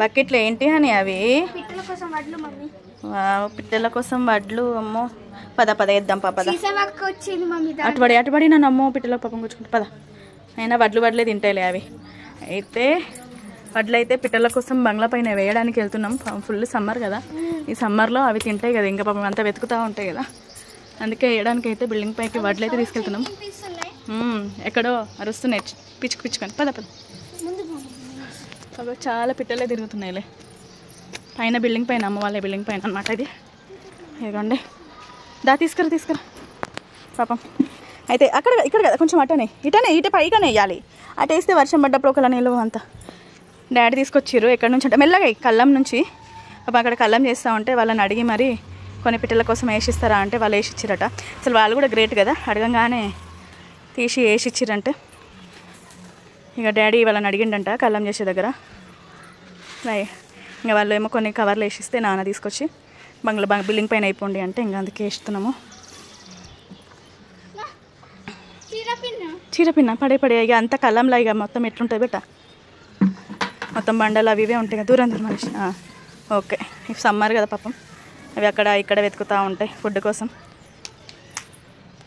బకెట్లు ఏంటి అని అవి? పిట్టల కోసం వడ్లు మమ్మీ. పిట్టల కోసం వడ్లు. అమ్మో పద పద వేద్దాం పద. వచ్చింది మమ్మీ. అటుబడి నన్ను అమ్మో పిట్టల పాపం కూర్చుకుంటా పద. అయినా వడ్లే తింటాయిలే అవి. అయితే వడ్లు అయితే పిట్టల కోసం బంగ్లా పైన వేయడానికి వెళ్తున్నాం. ఫుల్ సమ్మర్ కదా, ఈ సమ్మర్లో అవి తింటాయి కదా, ఇంకా పాపం అంతా వెతుకుతూ ఉంటాయి కదా, అందుకే వేయడానికి అయితే బిల్డింగ్ పైకి వడ్లు అయితే తీసుకెళ్తున్నాం. ఎక్కడో అరుస్తున్నాయి పిచ్చుకొని పద. చాలా పిట్టలే తిరుగుతున్నాయిలే పైన బిల్డింగ్ పైన, అమ్మ వాళ్ళ బిల్డింగ్ పైన అనమాట ఇది. ఇదిగోండి తీసుకురా పాపం. అయితే ఇక్కడ కదా కొంచెం ఇటే పైగానే వేయాలి. అటు వేస్తే వర్షం పడ్డప్పుడు ఒకలా నీళ్ళు అంతా. డాడీ తీసుకొచ్చిర్రు ఎక్కడి నుంచి అంటే మెల్లగా కల్లం నుంచి. పాపం అక్కడ కల్లం చేస్తూ ఉంటే వాళ్ళని అడిగి మరి కొన్ని పిట్టల కోసం వేసిస్తారా అంటే వాళ్ళు వేసిచ్చిరట. అసలు వాళ్ళు కూడా గ్రేట్ కదా, అడగంగానే తీసి వేసిచ్చిరంటే. ఇక డాడీ వాళ్ళని అడిగిండంట కల్లం చేసే దగ్గర. ఇంకా వాళ్ళు ఏమో కొన్ని కవర్లు వేసిస్తే నాన్న తీసుకొచ్చి బిల్డింగ్ పైన అయిపోండి అంటే ఇంకా అందుకే వేస్తున్నాము. చీరపిన్న పడే ఇక అంతా కల్లంలో ఇక మొత్తం ఎట్లుంటుంది బెట్ట, మొత్తం బండలు అవి ఇవే ఉంటాయి కదా, దూరం మనిషి. ఓకే, ఇవి సమ్మర్ కదా పాపం, అవి అక్కడ ఇక్కడ వెతుకుతూ ఉంటాయి ఫుడ్ కోసం.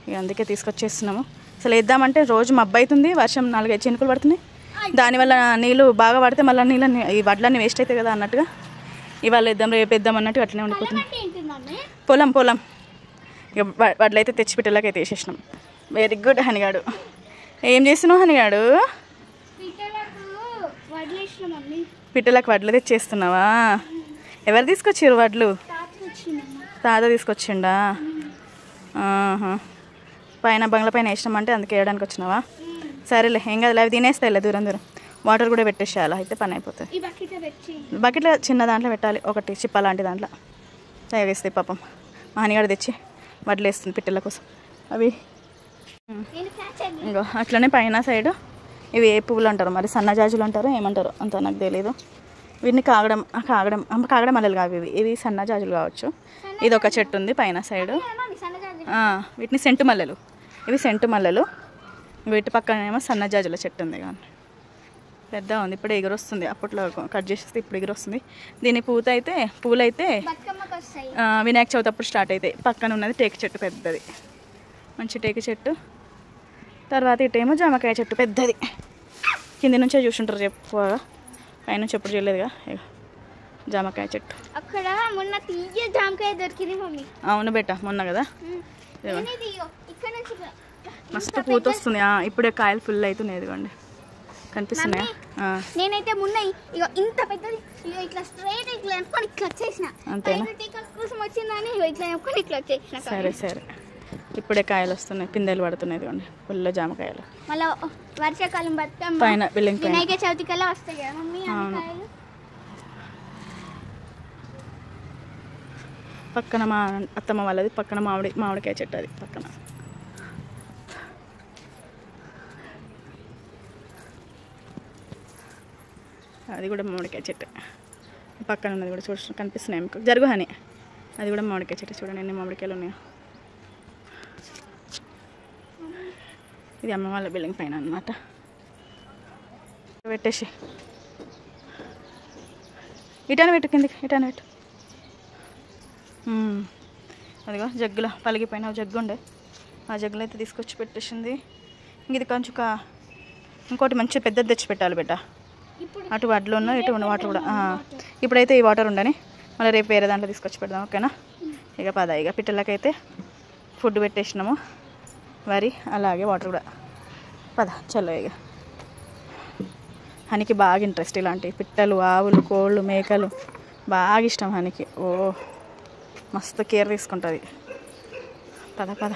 ఇక అందుకే తీసుకొచ్చేస్తున్నాము. అసలు వేద్దామంటే రోజు మబ్బు అవుతుంది, వర్షం 4-5 చినుకులు పడుతున్నాయి. దానివల్ల నీళ్ళు బాగా పడితే మళ్ళీ నీళ్ళని ఈ వడ్లన్నీ వేస్ట్ అవుతాయి కదా అన్నట్టుగా ఇవాళ వేద్దాం రేపు వేద్దాం అన్నట్టు అట్లనే ఉండిపోతుంది. పొలం ఇక వడ్లు అయితే తెచ్చి పిట్టలకైతే వేసేసినాం. Very good హనిగాడు. ఏం చేస్తున్నావు హనిగాడు? పిట్టలకు వడ్లు తెచ్చేస్తున్నావా? ఎవరు తీసుకొచ్చారు వడ్లు? తాత తీసుకొచ్చిండా? పైన బంగ్లా పైన వేసినామంటే అందుకే వేయడానికి వచ్చినావా? సరేలే ఏం కాదు, అవి తినేస్తాయిలే దూరం వాటర్ కూడా పెట్టేసేయాలి, అయితే పని అయిపోతుంది. బకెట్లో చిన్న దాంట్లో పెట్టాలి, ఒకటి చిప్ప లాంటి దాంట్లో వేస్తాయి. పాపం మా హనిగాడు తెచ్చి వడ్లు వేస్తుంది పిట్టల కోసం. అవి ఇంకో అట్లనే పైన సైడు ఇవి ఏ పువ్వులు అంటారు మరి, సన్నజాజులు అంటారు ఏమంటారు అంత నాకు తెలియదు. వీటిని కాగడం మల్లెలు కావు ఇవి సన్నజాజులు కావచ్చు. ఇది ఒక చెట్టు ఉంది పైన సైడు, వీటిని సెంటు మల్లెలు, ఇవి సెంటు మల్లెలు. వీటి పక్కన ఏమో సన్నజాజుల చెట్టు ఉంది కానీ పెద్ద ఉంది, ఇప్పుడు ఎగురొస్తుంది. అప్పట్లో కట్ చేసేస్తే ఇప్పుడు ఎగురొస్తుంది. దీని పూలు అయితే వినాయక చవితి అప్పుడు స్టార్ట్ అవుతాయి. పక్కన ఉన్నది టేక చెట్టు పెద్దది, మంచి టేక చెట్టు. తర్వాత ఇటేమో జామకాయ చెట్టు పెద్దది, కింది నుంచే చూసుంటారు చెప్పుగా, పైనుంచి ఎప్పుడు చేయలేదుగా. జామకాయ చెట్టు అక్కడ మొన్న తీయ జామకాయ దొరికింది మమ్మీ. అవును బెట్ట మొన్న కదా, మస్తు పూత వస్తుంది. ఇప్పుడే కాయలు ఫుల్ అవుతున్నాయి, ఇదిగోండి కనిపిస్తున్నాయా? నేనైతే మొన్న ఇంత పెద్దది ఇట్లా స్ట్రైట్ ఇట్లా అనుకొని ఇట్లా వచ్చేసిన. అంతేనా? కోసం వచ్చిందని ఇట్లా అనుకొని ఇట్లా వచ్చేసిన. సరే ఇప్పుడే కాయలు వస్తున్నాయి, పిందెలు పడుతున్నాయి, ఇదిగోండి ఫుల్ జామకాయలు. మళ్ళీ వర్షాకాలం బతుకమ్మ పైన బిల్డింగ్ పైన వినాయక చవితి కల్లా వస్తాయి కదా మమ్మీ కాయలు. పక్కన మా అత్తమ్మ వాళ్ళది పక్కన మామిడికాయ చెట్టు, అది పక్కన. అది కూడా మామిడికాయ చెట్టు పక్కన ఉన్నది కూడా కనిపిస్తున్నాయి మీకు. జరుగు హని, అది కూడా మామిడికాయ చెట్టు. చూడండి ఎన్ని మామిడికాయలు ఉన్నాయో. ఇది అమ్మ వాళ్ళ బిల్డింగ్ పైన అన్నమాట. పెట్టేసి ఇటాన పెట్టు, కిందికి ఇటాన పెట్టు. అదిగో జగ్గులో పలిగిపోయిన జగ్గు ఉండే, ఆ జగ్గులో అయితే తీసుకొచ్చి పెట్టేసింది. ఇది కొంచెం ఇంకోటి మంచి పెద్దది తెచ్చి పెట్టాలి బిడ్డ. అటు వడ్లు ఉన్నాయి, ఇటు ఉన్న వాటర్ కూడా. ఇప్పుడైతే ఈ వాటర్ ఉండని మళ్ళీ రేపు వేరే దాంట్లో తీసుకొచ్చి పెడదాం, ఓకేనా? ఇక ఇక పిట్టలకైతే ఫుడ్ పెట్టేసినాము, వరి అలాగే వాటర్ కూడా. చలో ఇక. హనికి బాగా ఇంట్రెస్ట్ ఇలాంటి పిట్టలు, ఆవులు, కోళ్ళు, మేకలు బాగా ఇష్టం హనికి. మస్తు కేర్ తీసుకుంటుంది. పద